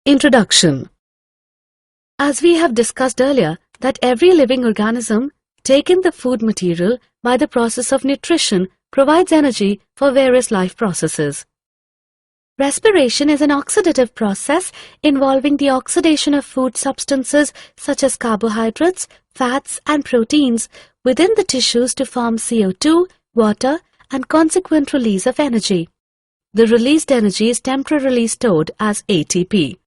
Introduction. As we have discussed earlier, that every living organism, taking the food material by the process of nutrition, provides energy for various life processes. Respiration is an oxidative process involving the oxidation of food substances such as carbohydrates, fats and proteins within the tissues to form CO2, water and consequent release of energy. The released energy is temporarily stored as ATP.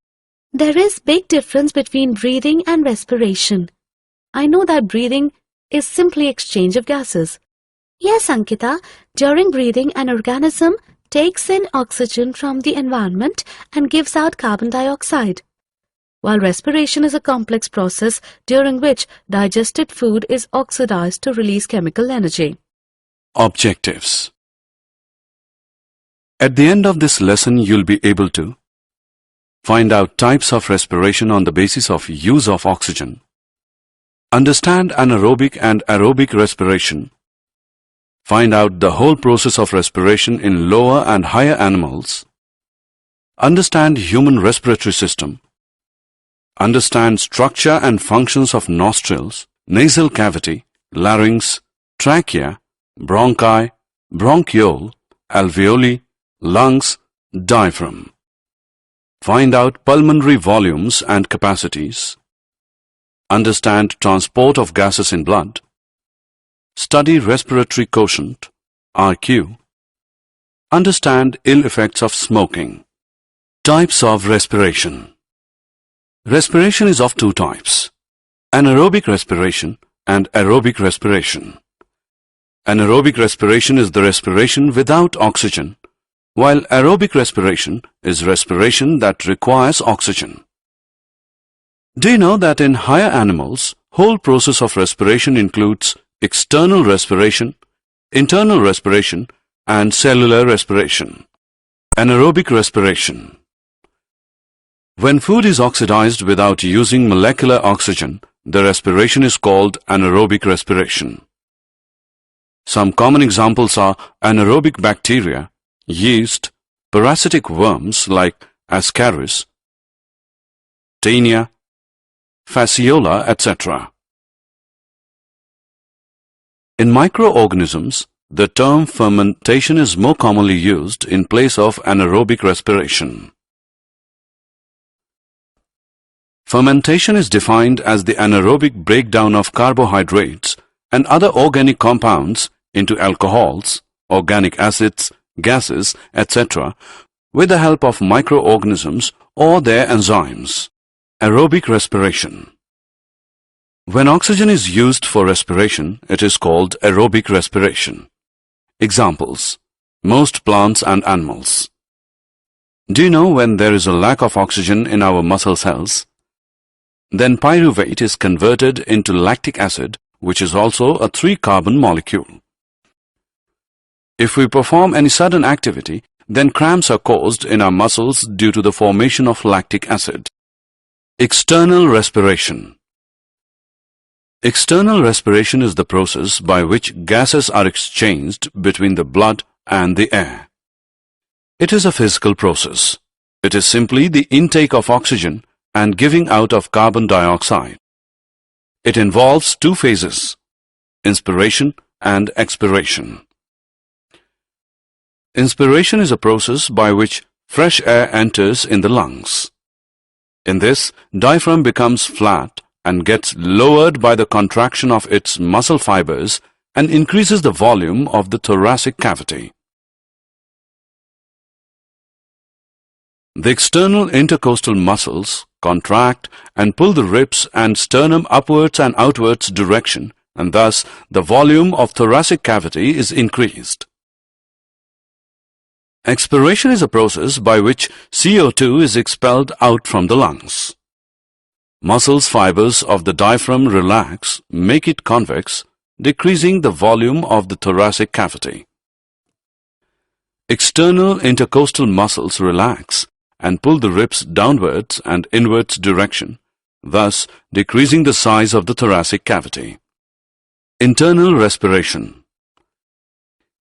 There is big difference between breathing and respiration. I know that breathing is simply exchange of gases. Yes, Ankita, during breathing an organism takes in oxygen from the environment and gives out carbon dioxide, while respiration is a complex process during which digested food is oxidized to release chemical energy. Objectives. At the end of this lesson, you'll be able to find out types of respiration on the basis of use of oxygen, understand anaerobic and aerobic respiration, find out the whole process of respiration in lower and higher animals, understand human respiratory system, understand structure and functions of nostrils, nasal cavity, larynx, trachea, bronchi, bronchiole, alveoli, lungs, diaphragm. Find out pulmonary volumes and capacities. Understand transport of gases in blood. Study respiratory quotient, RQ. Understand ill effects of smoking. Types of respiration. Respiration is of two types: anaerobic respiration and aerobic respiration. Anaerobic respiration is the respiration without oxygen, while aerobic respiration is respiration that requires oxygen. Do you know that in higher animals, whole process of respiration includes external respiration, internal respiration, and cellular respiration? Anaerobic respiration. When food is oxidized without using molecular oxygen, the respiration is called anaerobic respiration. Some common examples are anaerobic bacteria, yeast, parasitic worms like Ascaris, Taenia, Fasciola, etc. In microorganisms, the term fermentation is more commonly used in place of anaerobic respiration. Fermentation is defined as the anaerobic breakdown of carbohydrates and other organic compounds into alcohols, organic acids, gases, etc. with the help of microorganisms or their enzymes. Aerobic respiration. When oxygen is used for respiration, it is called aerobic respiration. Examples: most plants and animals. Do you know when there is a lack of oxygen in our muscle cells? Then pyruvate is converted into lactic acid, which is also a 3-carbon molecule. If we perform any sudden activity, then cramps are caused in our muscles due to the formation of lactic acid. External respiration. External respiration is the process by which gases are exchanged between the blood and the air. It is a physical process. It is simply the intake of oxygen and giving out of carbon dioxide. It involves two phases: inspiration and expiration. Inspiration is a process by which fresh air enters in the lungs. In this, diaphragm becomes flat and gets lowered by the contraction of its muscle fibers and increases the volume of the thoracic cavity. The external intercostal muscles contract and pull the ribs and sternum upwards and outwards direction, and thus the volume of thoracic cavity is increased. Expiration is a process by which CO2 is expelled out from the lungs. Muscles fibers of the diaphragm relax, make it convex, decreasing the volume of the thoracic cavity. External intercostal muscles relax and pull the ribs downwards and inwards direction, thus decreasing the size of the thoracic cavity. Internal respiration.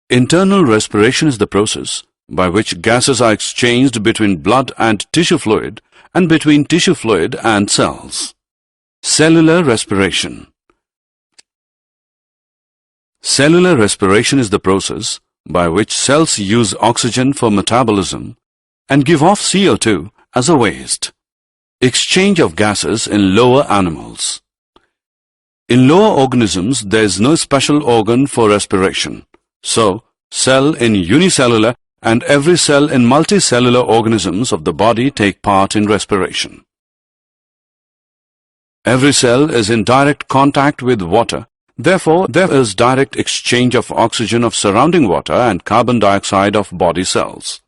Internal respiration is the process by which gases are exchanged between blood and tissue fluid and between tissue fluid and cells. Cellular respiration. Cellular respiration is the process by which cells use oxygen for metabolism and give off CO2 as a waste. Exchange of gases in lower animals. In lower organisms, there is no special organ for respiration. So, cell in unicellular and every cell in multicellular organisms of the body take part in respiration. Every cell is in direct contact with water. Therefore, there is direct exchange of oxygen of surrounding water and carbon dioxide of body cells.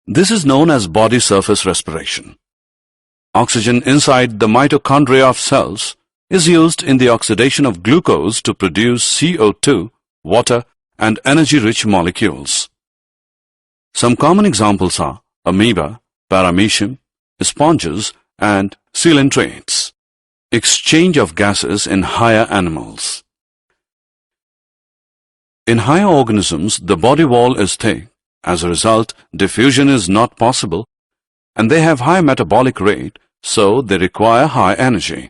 This is known as body surface respiration. Oxygen inside the mitochondria of cells is used in the oxidation of glucose to produce CO2, water, and energy-rich molecules. Some common examples are amoeba, paramecium, sponges, and coelentrates. Exchange of gases in higher animals. In higher organisms, the body wall is thick. As a result, diffusion is not possible, and they have high metabolic rate, so they require high energy.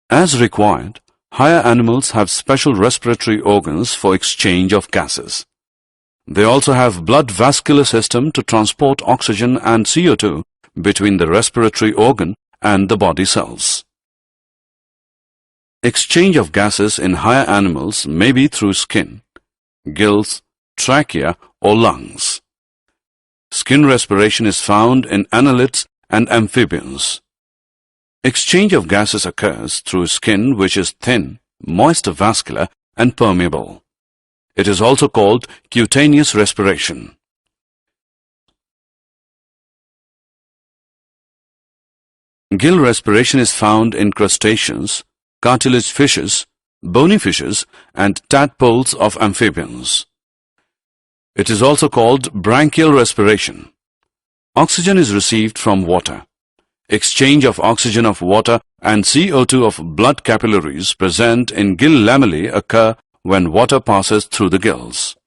As required, higher animals have special respiratory organs for exchange of gases. They also have blood vascular system to transport oxygen and CO2 between the respiratory organ and the body cells. Exchange of gases in higher animals may be through skin, gills, trachea, or lungs. Skin respiration is found in annelids and amphibians. Exchange of gases occurs through skin which is thin, moist vascular, and permeable. It is also called cutaneous respiration. Gill respiration is found in crustaceans, cartilage fishes, bony fishes, and tadpoles of amphibians. It is also called branchial respiration. Oxygen is received from water. Exchange of oxygen of water and CO2 of blood capillaries present in gill lamellae occur when water passes through the gills.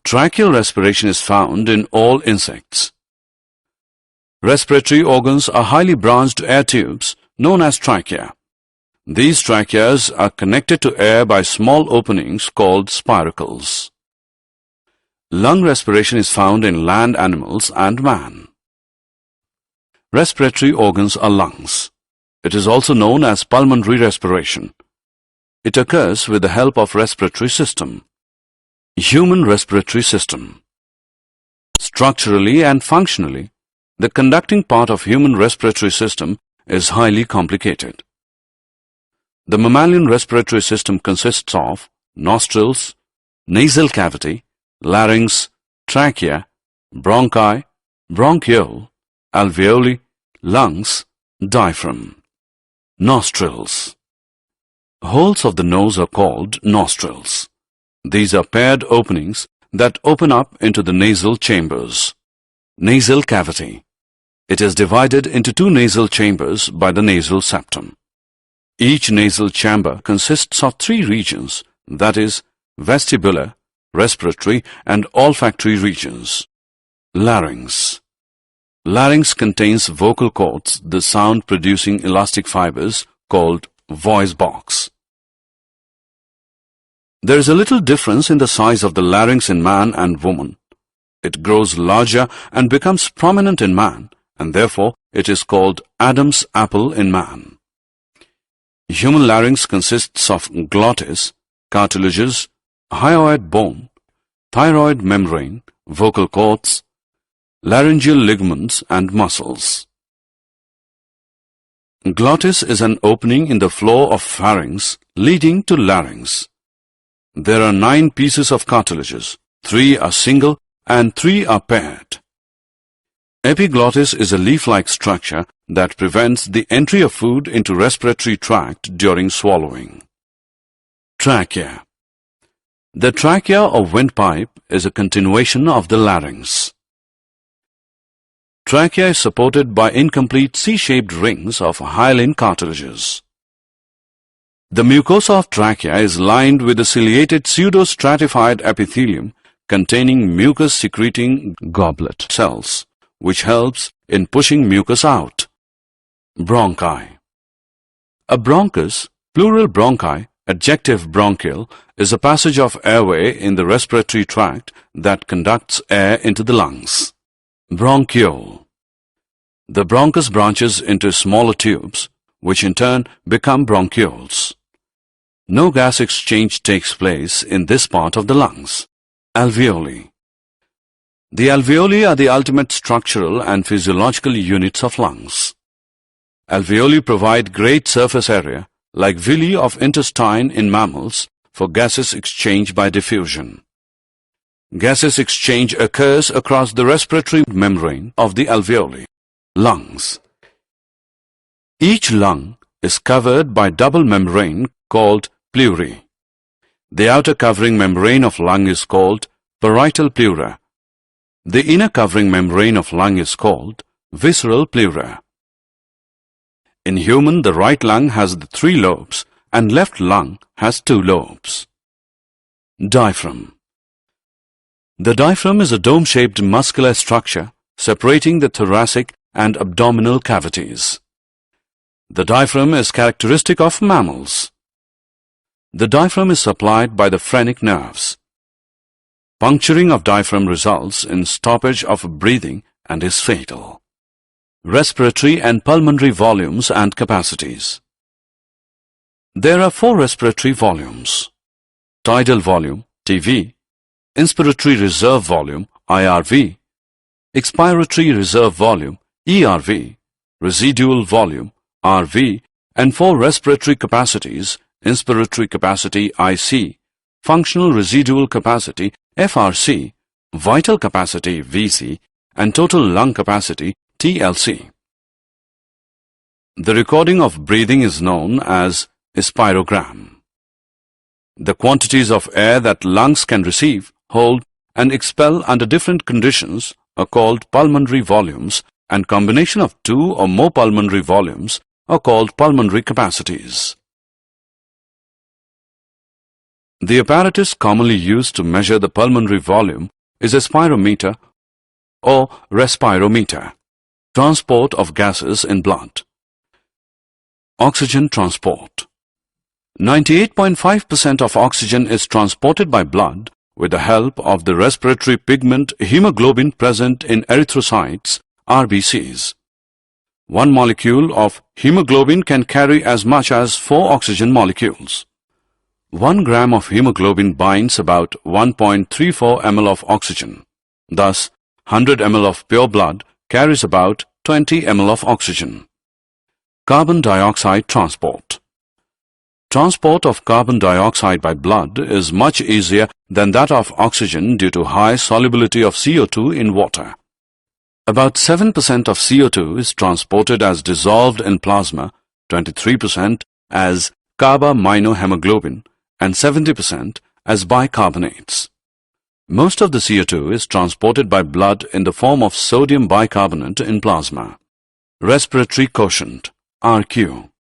Tracheal respiration is found in all insects. Respiratory organs are highly branched air tubes known as trachea. These tracheas are connected to air by small openings called spiracles. Lung respiration is found in land animals and man. Respiratory organs are lungs. It is also known as pulmonary respiration. It occurs with the help of respiratory system. Human respiratory system. Structurally and functionally, the conducting part of human respiratory system is highly complicated. The mammalian respiratory system consists of nostrils, nasal cavity, larynx, trachea, bronchi, bronchiole, alveoli, lungs, diaphragm. Nostrils. Holes of the nose are called nostrils. These are paired openings that open up into the nasal chambers. Nasal cavity. It is divided into two nasal chambers by the nasal septum. Each nasal chamber consists of three regions, that is, vestibular, respiratory, and olfactory regions. Larynx. Larynx contains vocal cords, the sound-producing elastic fibers called voice box. There is a little difference in the size of the larynx in man and woman. It grows larger and becomes prominent in man, and therefore it is called Adam's apple in man. Human larynx consists of glottis, cartilages, hyoid bone, thyroid membrane, vocal cords, laryngeal ligaments, and muscles. Glottis is an opening in the floor of pharynx leading to larynx. There are 9 pieces of cartilages. 3 are single and 3 are paired. Epiglottis is a leaf-like structure that prevents the entry of food into respiratory tract during swallowing. Trachea. The trachea or windpipe is a continuation of the larynx. Trachea is supported by incomplete C-shaped rings of hyaline cartilages. The mucosa of trachea is lined with a ciliated pseudostratified epithelium containing mucus-secreting goblet cells, which helps in pushing mucus out. Bronchi. A bronchus, plural bronchi, adjective bronchial, is a passage of airway in the respiratory tract that conducts air into the lungs. Bronchiole. The bronchus branches into smaller tubes, which in turn become bronchioles. No gas exchange takes place in this part of the lungs. Alveoli. The alveoli are the ultimate structural and physiological units of lungs. Alveoli provide great surface area, like villi of intestine in mammals, for gaseous exchange by diffusion. Gaseous exchange occurs across the respiratory membrane of the alveoli. Lungs. Each lung is covered by double membrane called pleurae. The outer covering membrane of lung is called parietal pleura. The inner covering membrane of lung is called visceral pleura. In human, the right lung has the 3 lobes and left lung has 2 lobes. Diaphragm. The diaphragm is a dome-shaped muscular structure separating the thoracic and abdominal cavities. The diaphragm is characteristic of mammals. The diaphragm is supplied by the phrenic nerves. Puncturing of diaphragm results in stoppage of breathing and is fatal. Respiratory and pulmonary volumes and capacities. There are 4 respiratory volumes: tidal volume, TV, inspiratory reserve volume, IRV, expiratory reserve volume, ERV, residual volume, RV, and 4 respiratory capacities: inspiratory capacity, IC, functional residual capacity, FRC, vital capacity, VC, and total lung capacity, TLC. The recording of breathing is known as a spirogram. The quantities of air that lungs can receive, hold, and expel under different conditions are called pulmonary volumes, and combination of 2 or more pulmonary volumes are called pulmonary capacities. The apparatus commonly used to measure the pulmonary volume is a spirometer or respirometer. Transport of gases in blood. Oxygen transport. 98.5% of oxygen is transported by blood with the help of the respiratory pigment hemoglobin present in erythrocytes, RBCs. 1 molecule of hemoglobin can carry as much as 4 oxygen molecules. 1 gram of hemoglobin binds about 1.34 ml of oxygen. Thus, 100 ml of pure blood carries about 20 ml of oxygen. Carbon dioxide transport. Transport of carbon dioxide by blood is much easier than that of oxygen due to high solubility of CO2 in water. About 7% of CO2 is transported as dissolved in plasma, 23% as carba-aminohemoglobin, and 70% as bicarbonates. Most of the CO2 is transported by blood in the form of sodium bicarbonate in plasma. Respiratory quotient, RQ.